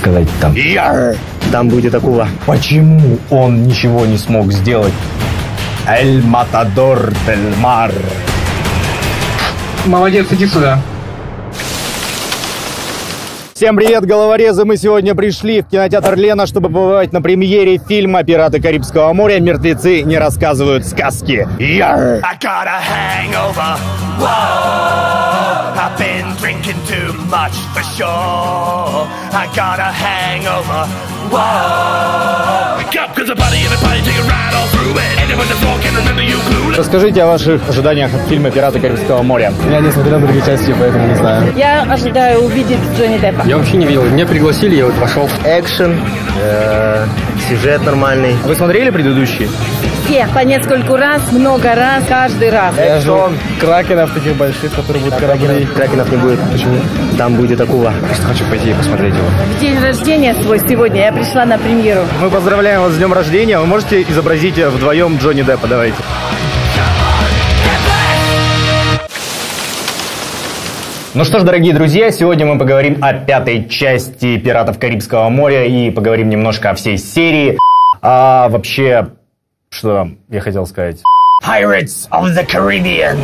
сказать там? Яр! Там будет акула. Почему он ничего не смог сделать? Эль Матадор дель Мар. Молодец, иди сюда. Всем привет, головорезы! Мы сегодня пришли в кинотеатр Лена, чтобы побывать на премьере фильма «Пираты Карибского моря. Мертвецы не рассказывают сказки». Яр! I got a hangover. Whoa, I've been drinking too much for sure. I got a hangover. Whoa, pick up 'cause the party and the party take a ride all through it. Anyone the floor can remember you clueless. Расскажите о ваших ожиданиях от фильма «Пираты Карибского моря». Я не смотрел другие части, поэтому не знаю. Я ожидаю увидеть Джонни Деппа. Я вообще не видел. Меня пригласили, я вот пошел. Экшен, сюжет нормальный. Вы смотрели предыдущие? Все, по нескольку раз, много раз, каждый раз. Я жду кракенов таких больших, которые будут корабли. Кракенов не будет. Почему? Там будет акула. Просто хочу пойти и посмотреть его. В день рождения свой сегодня я пришла на премьеру. Мы поздравляем вас с днем рождения. Вы можете изобразить вдвоем Джонни Деппа? Давайте. Ну что ж, дорогие друзья, сегодня мы поговорим о 5-й части «Пиратов Карибского моря» и поговорим немножко о всей серии. А вообще, что я хотел сказать? Pirates of the Caribbean.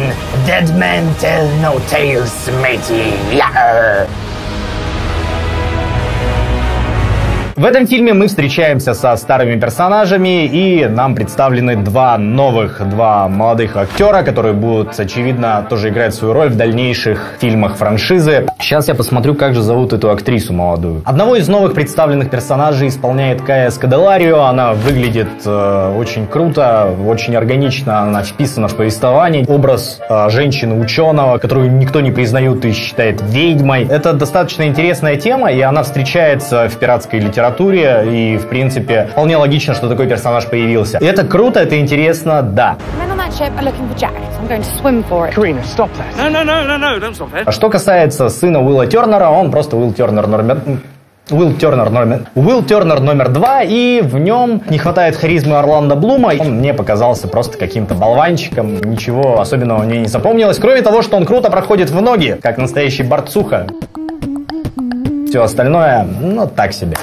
Dead men tell no tales, matey. Yarr. В этом фильме мы встречаемся со старыми персонажами, и нам представлены два молодых актера, которые будут, очевидно, тоже играть свою роль в дальнейших фильмах франшизы. Сейчас я посмотрю, как же зовут эту актрису молодую. Одного из новых представленных персонажей исполняет Кая Скоделарио. Она выглядит очень круто, очень органично, она вписана в повествование. Образ женщины-ученого, которую никто не признает и считает ведьмой. Это достаточно интересная тема, и она встречается в пиратской литературе. И, в принципе, вполне логично, что такой персонаж появился. И это круто, это интересно, да. А что касается сына Уилла Тернера, он просто Уилл Тернер номер 2, и в нем не хватает харизмы Орландо Блума. Он мне показался просто каким-то болванчиком, ничего особенного мне не запомнилось, кроме того, что он круто проходит в ноги, как настоящий борцуха. Все остальное, ну, так себе.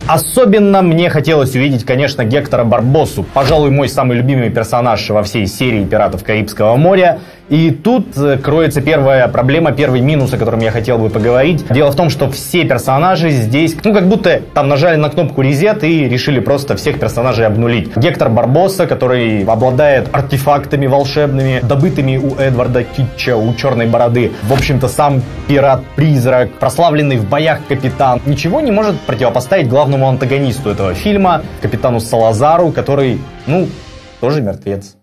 Особенно мне хотелось увидеть, конечно, Гектора Барбоссу. Пожалуй, мой самый любимый персонаж во всей серии «Пиратов Карибского моря». И тут кроется первая проблема, первый минус, о котором я хотел бы поговорить. Дело в том, что все персонажи здесь, как будто там нажали на кнопку резет и решили просто всех персонажей обнулить. Гектор Барбосса, который обладает артефактами волшебными, добытыми у Эдварда Китча, у Черной Бороды. В общем-то, сам пират-призрак, прославленный в боях капитан, ничего не может противопоставить главному антагонисту этого фильма, капитану Салазару, который, тоже мертвец.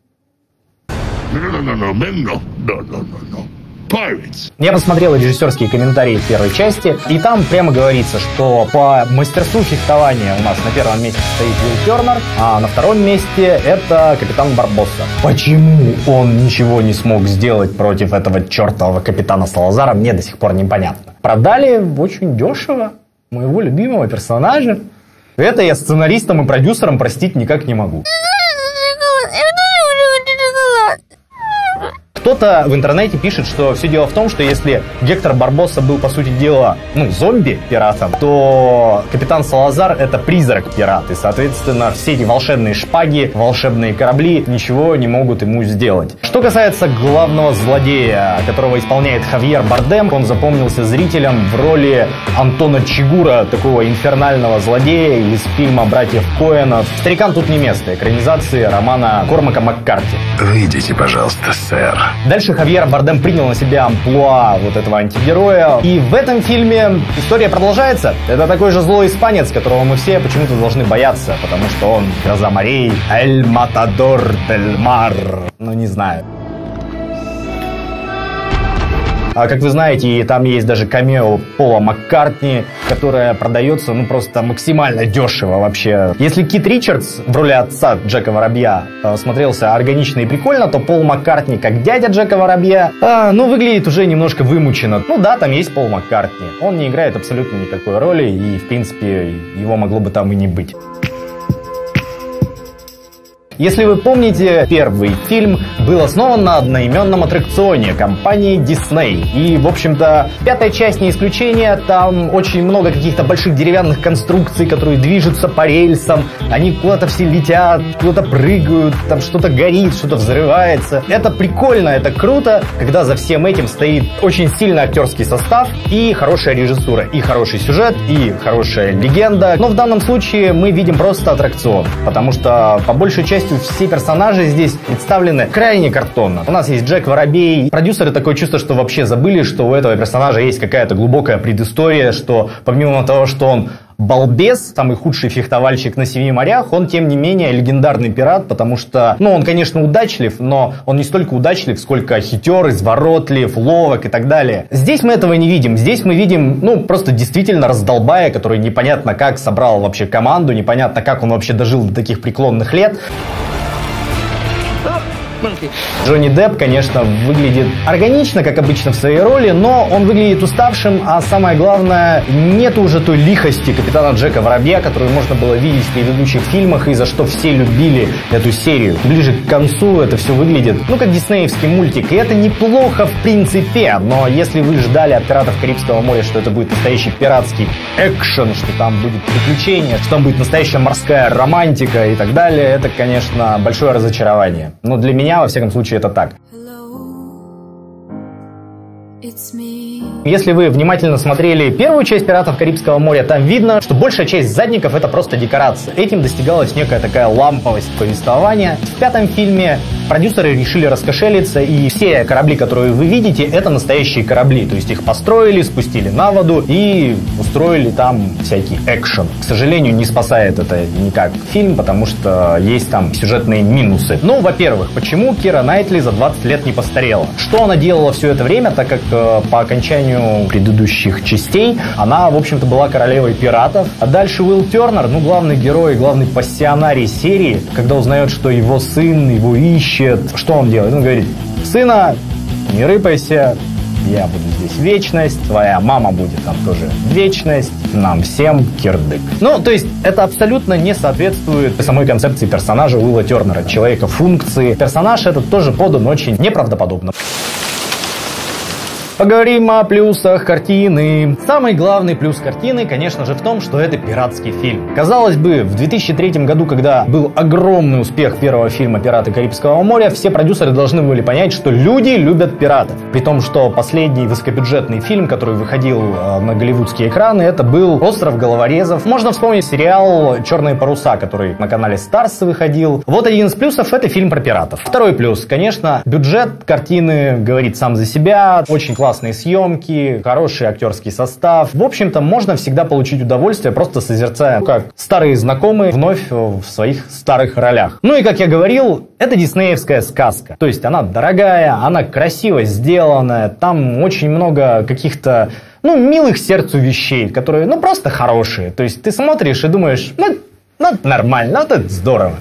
Я посмотрел режиссерские комментарии в первой части, и там прямо говорится, что по мастерству фехтования у нас на первом месте стоит Уилл Тернер, а на втором месте это капитан Барбосса. Почему он ничего не смог сделать против этого чертового капитана Салазара, мне до сих пор непонятно. Продали очень дешево моего любимого персонажа. Это я сценаристам и продюсерам простить никак не могу. Кто-то в интернете пишет, что все дело в том, что если Гектор Барбосса был, по сути дела, зомби-пиратом, то капитан Салазар — это призрак-пират. И, соответственно, все эти волшебные шпаги, волшебные корабли ничего не могут ему сделать. Что касается главного злодея, которого исполняет Хавьер Бардем, он запомнился зрителям в роли Антона Чигура, такого инфернального злодея из фильма «Братьев Коэнов». Старикам тут не место. Экранизации романа Кормака Маккарти. Выйдите, пожалуйста, сэр. Дальше Хавьер Бардем принял на себя амплуа вот этого антигероя. И в этом фильме история продолжается. Это такой же злой испанец, которого мы все почему-то должны бояться, потому что он гроза морей, Эль Матадор дель Мар. Не знаю. А как вы знаете, там есть даже камео Пола Маккартни, которое продается, просто максимально дешево вообще. Если Кит Ричардс в роли отца Джека Воробья смотрелся органично и прикольно, то Пол Маккартни, как дядя Джека Воробья, выглядит уже немножко вымученно. Да, там есть Пол Маккартни. Он не играет абсолютно никакой роли, и, в принципе, его могло бы там и не быть. Если вы помните, первый фильм был основан на одноименном аттракционе компании Disney. И, в общем-то, пятая часть не исключение. Там очень много каких-то больших деревянных конструкций, которые движутся по рельсам. Они куда-то все летят, куда-то прыгают, там что-то горит, что-то взрывается. Это прикольно, это круто, когда за всем этим стоит очень сильный актерский состав и хорошая режиссура, и хороший сюжет, и хорошая легенда. Но в данном случае мы видим просто аттракцион, потому что по большей части все персонажи здесь представлены крайне картонно. У нас есть Джек Воробей. Продюсеры такое чувство, что вообще забыли, что у этого персонажа есть какая-то глубокая предыстория, что помимо того, что он балбес, самый худший фехтовальщик на 7 морях, он, тем не менее, легендарный пират, потому что, он, конечно, удачлив, но он не столько удачлив, сколько хитер, изворотлив, ловок и так далее. Здесь мы этого не видим. Здесь мы видим, просто действительно раздолбая, который непонятно как собрал вообще команду, непонятно как он вообще дожил до таких преклонных лет. Джонни Депп, конечно, выглядит органично, как обычно в своей роли, но он выглядит уставшим, а самое главное, нет уже той лихости капитана Джека Воробья, которую можно было видеть в предыдущих фильмах и за что все любили эту серию. Ближе к концу это все выглядит, как диснеевский мультик, и это неплохо в принципе, но если вы ждали от «Пиратов Карибского моря», что это будет настоящий пиратский экшен, что там будет приключение, что там будет настоящая морская романтика и так далее, это, конечно, большое разочарование. Но для меня, во всяком случае, это так. Если вы внимательно смотрели первую часть «Пиратов Карибского моря», там видно, что большая часть задников — это просто декорация. Этим достигалась некая такая ламповость повествования. В пятом фильме продюсеры решили раскошелиться, и все корабли, которые вы видите, это настоящие корабли. То есть их построили, спустили на воду и устроили там всякий экшен. К сожалению, не спасает это никак фильм, потому что есть там сюжетные минусы. Во-первых, почему Кира Найтли за 20 лет не постарела? Что она делала все это время, так как по окончанию предыдущих частей она, в общем-то, была королевой пиратов. А дальше Уилл Тернер, главный герой, главный пассионарий серии, когда узнает, что его сын его ищет, что он делает? Он говорит: сына, не рыпайся, я буду здесь вечность, твоя мама будет там тоже вечность, нам всем кирдык. То есть это абсолютно не соответствует самой концепции персонажа Уилла Тернера, человека функции. Персонаж этот тоже подан очень неправдоподобно. Поговорим о плюсах картины. Самый главный плюс картины, конечно же, в том, что это пиратский фильм. Казалось бы, в 2003 году, когда был огромный успех первого фильма «Пираты Карибского моря», все продюсеры должны были понять, что люди любят пиратов. При том, что последний высокобюджетный фильм, который выходил на голливудские экраны, это был «Остров головорезов». Можно вспомнить сериал «Черные паруса», который на канале Starz выходил. Вот один из плюсов — это фильм про пиратов. Второй плюс, конечно, бюджет картины говорит сам за себя. Очень классные съемки, хороший актерский состав. В общем-то, можно всегда получить удовольствие, просто созерцая, как старые знакомые вновь в своих старых ролях. И, как я говорил, это диснеевская сказка. То есть она дорогая, она красиво сделанная, там очень много каких-то, милых сердцу вещей, которые, просто хорошие. То есть ты смотришь и думаешь, нормально, это здорово.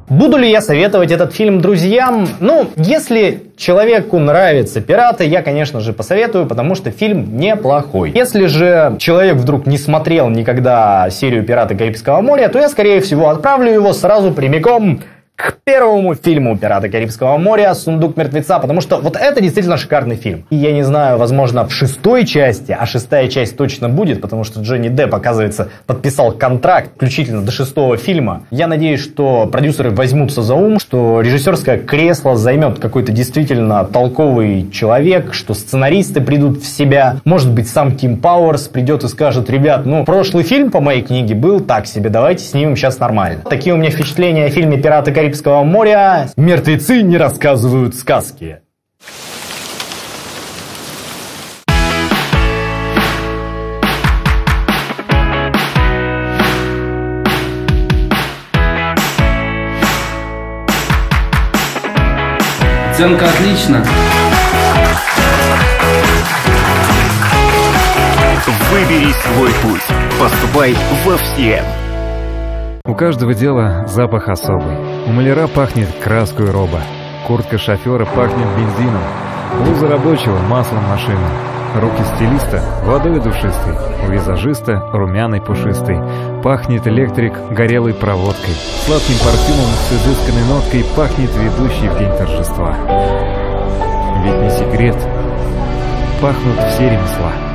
Буду ли я советовать этот фильм друзьям? Если человеку нравятся пираты, я, конечно же, посоветую, потому что фильм неплохой. Если же человек вдруг не смотрел никогда серию «Пираты Карибского моря», то я, скорее всего, отправлю его сразу прямиком к первому фильму «Пираты Карибского моря» «Сундук мертвеца», потому что вот это действительно шикарный фильм. И я не знаю, возможно, в 6-й части, а 6-я часть точно будет, потому что Джонни Депп, оказывается, подписал контракт включительно до 6-го фильма. Я надеюсь, что продюсеры возьмутся за ум, что режиссерское кресло займет какой-то действительно толковый человек, что сценаристы придут в себя. Может быть, сам Ким Пауэрс придет и скажет: ребят, прошлый фильм по моей книге был так себе, давайте снимем сейчас нормально. Такие у меня впечатления о фильме «Пираты Карибского моря». Мертвецы не рассказывают сказки. Оценка отлично. Выбери свой путь. Поступай во ВСИЭМ. У каждого дела запах особый. У маляра пахнет краской роба. Куртка шофера пахнет бензином. Блуза рабочего — маслом машины. Руки стилиста водой душистой, у визажиста румяной пушистой. Пахнет электрик горелой проводкой, сладким парфюмом с изысканной ноткой пахнет ведущий в день торжества. Ведь не секрет, пахнут все ремесла.